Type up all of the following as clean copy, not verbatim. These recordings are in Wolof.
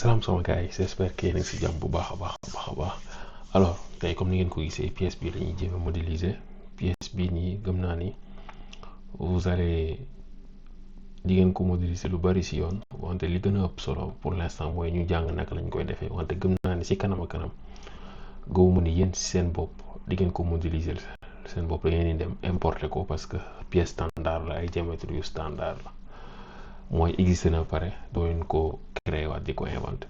Salam sama gars yi j'espère que yéen a ngi si jàmm bu baax a baax alors tey comme ni ngeen ko gisee pièce bi lañuy jéem a modéliser pièce bii nii gëm naa ni vous allez di ngeen ko modéliser lu bari si yoon wante li gën a ëpp solo pour l'instant mooy ñu jàng naka lañ koy defee wante gëm naa ni si kanam a kanam gëwuma ni yéen si seen bopp di ngeen ko modéliser seen bopp da ngeen di dem importer ko parce que pièce standard la ay diamètre yu standard la mooy existé na pare doo leen ko créé waat di ko inventé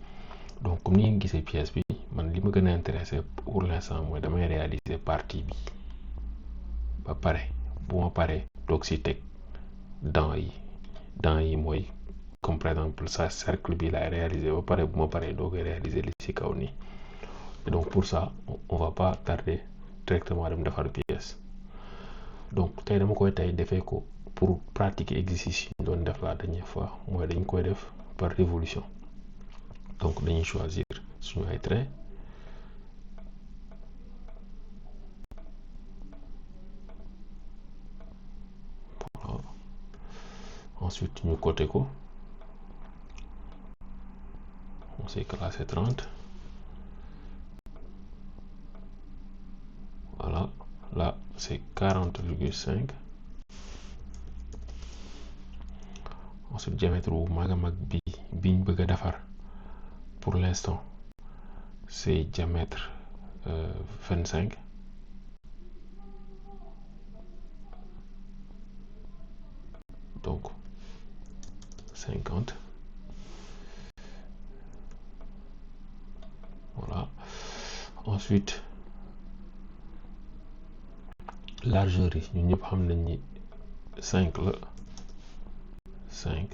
donc comme ni ngeen gisee pièce bi man li ma gën a intéressé pour l'instant mooy damay réaliser partie bi ba pare bu ma paree doog si teg dents yi mooy comme par exemple ça cercle bi laay réaliser ba pare bu ma paree doog a réaliser li si kaw nii et donc pour ça on va pas tarder directement dem defar pièce donc tey dama koy tey defee ko pour pratiquer exercice yi ñu doon def la dernière fois mooy dañ koy def par révolution donc dañuy choisir suñu ay traits voilà. Ensuite ñu coté ko on sait que là c'est 30 voilà là c'est 40,5 ensuite diamètre bu mag a mag biñ bëgg a defar pour l'instant c'est diamètre 25 donc 50 voilà. Ensuite largeur yi ñun ñëpp xam nañ ni 5 la 5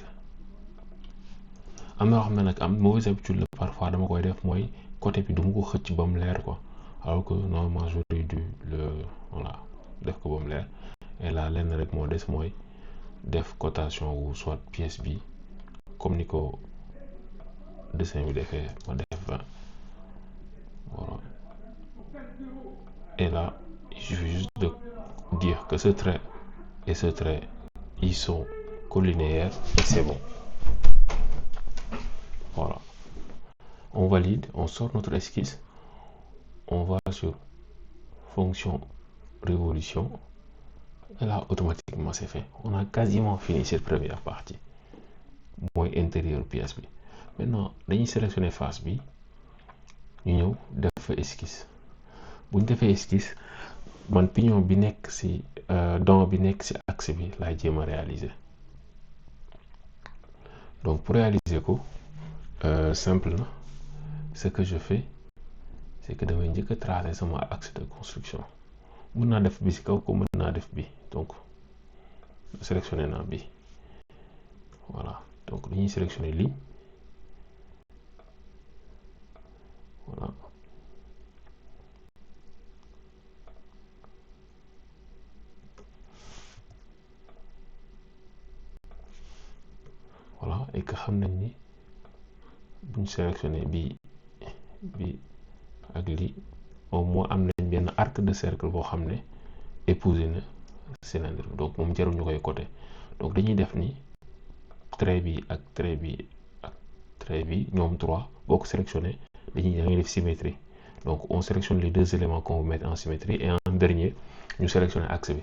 am na loo xam ne nag am mauvaise habitude la parfois dama koy def mooy côté bi duma ko xëcc ba mu leer quoi alors que normalement j'aurais dû le voilà def ko ba mu leer et là lenn rek moo des mooy def cotation wu soit pièce bi comme ni ko dessin bi defee ma def 20 voilà et là il suffit juste de dire que ce trait et ce trait ils sont collinéaires et c'est bon. Voilà, on valide, on sort notre esquisse, on va sur fonction révolution et là automatiquement c'est fait. On a quasiment fini cette première partie mooy intérieur pièce bi. Maintenant dañuy sélectionner face bi ñu ñëw def fa esquisse bu ñu defee esquisse man pignon bi nekk ci dent bi nekk ci axe bi laay jéem a réaliser donc pour réaliser ko simple na ce que je fais c'est que damay njëkk a tracer sama axe de construction mën naa def bi ci kaw ko mën naa def bi donc sélectionner naa bi voilà donc dañuy sélectionner ligne voilà voilà et que xam nañ ni buñ sélectionner bi ak lii au moins am nañ benn arc de cercle boo xam ne épousé na cylindre bi donc moom jarul ñu koy côté donc dañuy def ni trait bi ak trait bi ñoom trois boo ko sélectionné da ngay def symétrie donc on sélectionne les deux éléments qu'on veut mettre en symétrie et en dernier ñu sélectionné axe bi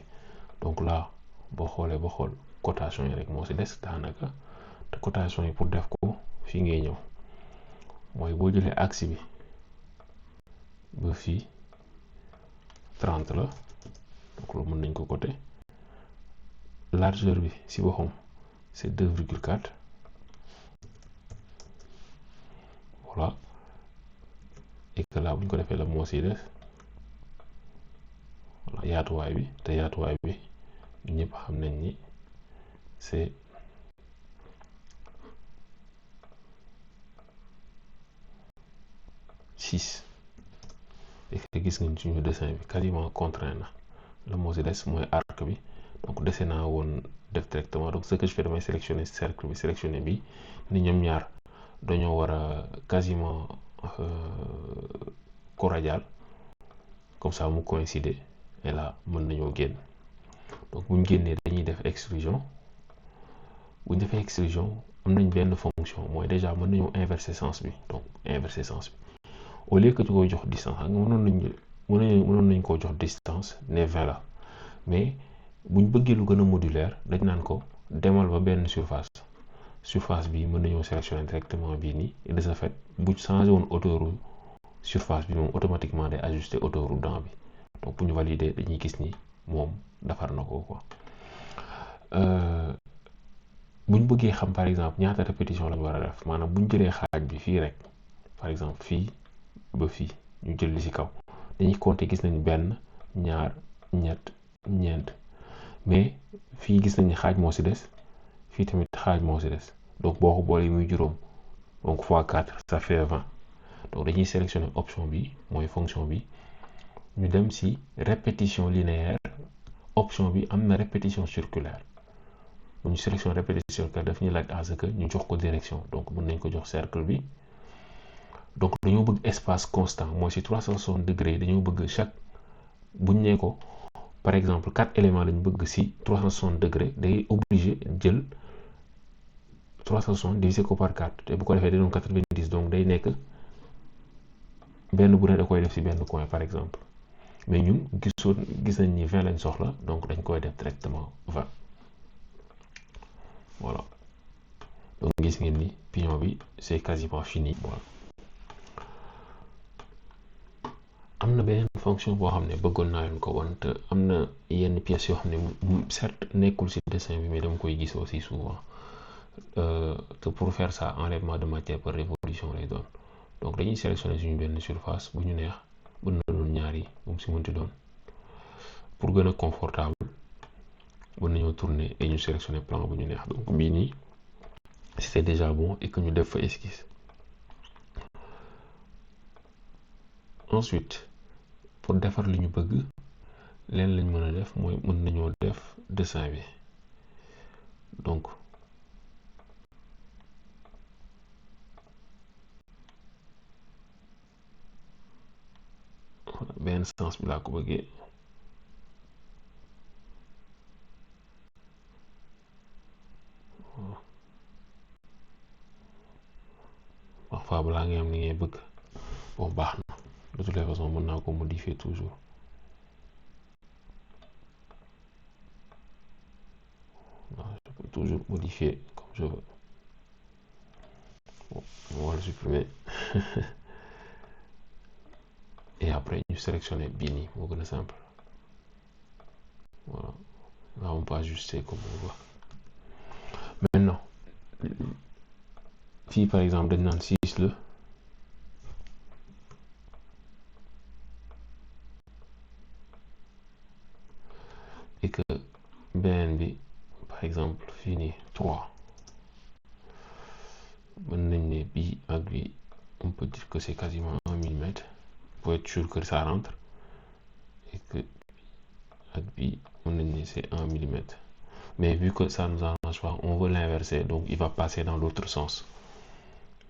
donc là boo xool cotation yi rek moo ci des daanaka te cotation yi pour def ko fii ngay ñëw mooy boo jëlee axe bi ba fii 30 la donc loolu mën nañ ko côté largeur bi ci boppam c'est 2,4 voilà et que là bu ñu ko defee la moo ci des voilà yaatuwaay bi te yaatuwaay bi ñëpp xam nañ ni c'est 6 et que gis nga suñu dessin bi quasiment contraint na la moo ci des mooy arc bi donc dessin naa woon def directement donc ce que je fais damay sélectionner cercle bi sélectionner bi ni ñoom ñaar dañoo war a quasiment coradial comme ça mu coïncider et là mën nañoo génn donc bu ñu génnee dañuy def extrusion bu ñu defee extrusion am nañ benn fonction mooy déjà mën nañu inverser sens bi. Donc inverser sens bi au lieu que tu koy jox distance xam nga mënoon nañ koo jox distance ne 20 la, mais buñ bëggee lu gën a modulaire dañ naan ko demal ba benn surface bi mën nañoo sélectionner directement bii nii, et de ce fait bu changé woon hauteur surface bi moom automatiquement day ajuster hauteur dent bi. Donc bu ñu valider dañuy gis ni moom defar na ko quoi. bu ñu bëggee xam par exemple ñaata répétition lañu war a def, maanaam bu ñu jëlee xaaj bi fii rek par exemple fii ba fii ñu jël li ci kaw dañuy compter, gis nañ benn ñaar ñett ñeent, mais fii gis nañ xaaj moo ci des, fii tamit xaaj moo ci des. Donc boo ko boolee muy juróom, donc fois 4 ça fait 20. Donc dañuy sélectionner option bi mooy fonction bi, ñu dem ci répétition linéaire. Option bi am na répétition circulaire. bu ñu sélectionner répétition circulaire daf ñu laaj à ce que ñu jox ko direction, donc mën nañ ko jox cercle bi. Donc dañoo bëgg espace constant mooy ci 360 degrés dañoo bëgg chaque buñ ne ko par exemple 4 éléments lañ bëgg ci 360 degrés, day obligé jël 360 divisé ko par 4 te bu ko defee day doon 90, donc day nekk benn bu ne da koy def ci benn coin par exemple. Mais ñun gis nañ ni 20 lañ soxla, donc dañ koy def directement 20. Voilà, donc gis ngeen ni pignon bi c'est quasiment fini. Voilà. am na beneen fonction boo xam ne bëggoon naa leen ko wan, te am na yenn pièces yoo xam ne certes nekkul ci dessin bi mais dama koy gis aussi souvent, te pour faire ça enlèvement de matière par révolution lay doon. Donc dañuy sélectionner suñu benn surface bu ñu neex, mën na doon ñaar yi moom ci mënti doon, pour gën a confortable mën nañoo tourner et ñu sélectionner plan bu ñu neex. Donc bii nii c'est déjà bon et que ñu def fa esquisse. Ensuite pour defar li ñu bëgg leen lañ mën a def mooy mën nañoo def dessin bi. Donc benn sens bi laa ko bëggee. Parfois balaa ngay am li ngay bëgg bon baax na, de toutes les façons mën naa ko modifier toujours. Je peux toujours modifier comme je veux. Bon, on va le supprimer. Et après ñu sélectionner bii nii moo gën a simple. Voilà, là on peut ajuster comme on veut. Maintenant fii par exemple dañ naan 6 la, et que beneen bi par exemple fii nii 3. mën nañ ne bii ak bii on peut dire que c'est quasiment 1 mm pour être sûr que ça rentre, et que ak bii mën nañ ne c'est 1 mm, mais vu que ça nous arrange pas, on veut l'inverser, donc il va passer dans l'autre sens.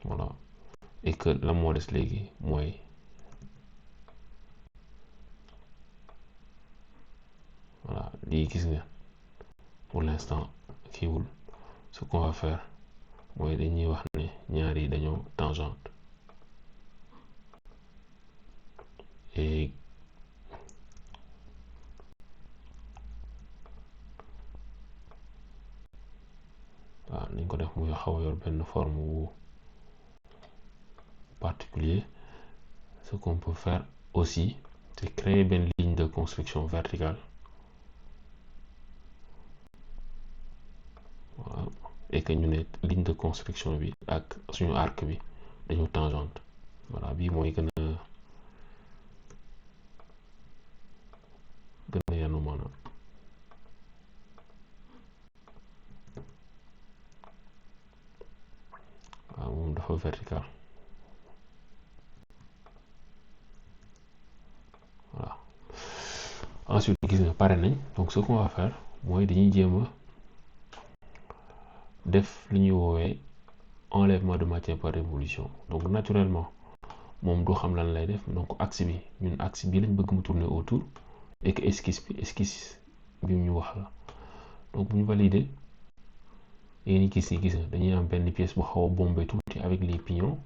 Voilà, et que la moo des léegi mooy voilà lii gis nga pour l'instant kiiwul. Ce qu'on va faire mooy dañuy wax ne ñaar yi dañoo tangente, et waaw nañ ko def muy xaw a yor benn forme wu particulier. Ce qu'on peut faire aussi c'est créer benn ligne de construction verticale. Voilà, et que ñu ne ligne de construction bi ak suñu arc bi dañu tangente. Voilà, bii mooy gën a yanu maanaam. waaw moom dafa vertical. Voilà, ensuite gis nga pare nañ. Donc ce qu'on va faire mooy dañuy jéem a def li ñuy woowee enlèvement de matière par révolution. Donc naturellement moom du xam lan lay def, donc axe bi ñun axe bi lañ bëgg mu tourner autour, et que esquisse bi ñu wax la. Donc bu ñu valider yéen gis ni gis nga dañuy am benn pièce bu xaw a bombé tuuti avec les pignons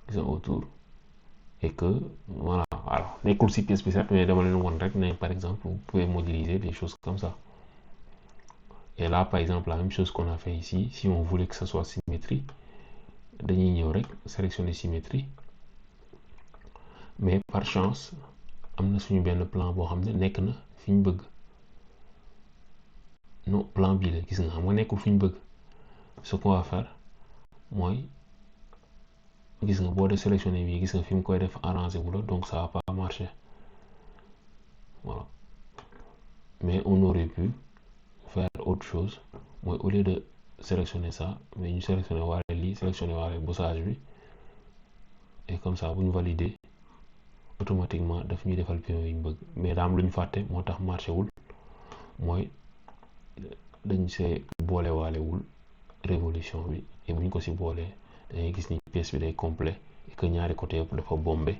gis nga autour et que voilà alors nekkul si pièce bi certes mais dama leen won rek ne par exemple vous pouvez modéliser des choses comme ça. Et là par exemple la même chose qu'on a fait ici, si on voulait que ça soit symétrique dañuy ñëw rek sélectionner symétrie, mais par chance am na suñu benn plan boo xam ne nekk na fi ñu bëgg. Non plan bii la gis nga xam nga nekkul fi ñu bëgg. Ce qu'on va faire mooy gis nga boo dee sélectionné bii gis nga fi mu koy def arrangé wu la donc ça va pas marcher voilà. Mais on aurait pu faire autre chose mooy au lieu de sélectionner ça mais ñu sélectionner waale lii sélectionner waale bossage bi et comme ça bu ñu valider automatiquement daf ñuy defal pion yi ñu bëgg. Mais daa am lu ñu fàtte moo tax marché wul mooy dañ see boole waale wul révolution bi et bu ñu ko si boolee dangay gis ni pièce bi day complet et que ñaari côté yëpp dafa bombé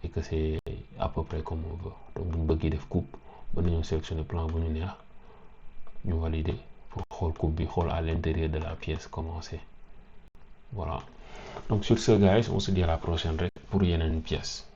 et que c'est à peu près comme on veut. Donc bu ñu bëggee def coupe mën nañoo sélectionner plan bu ñu neex ñu valider pour xool coupe bi xool à l'intérieur de la pièce comment c'est. Voilà donc sur ce guys on se dit à la prochaine rek pour yeneen pièce.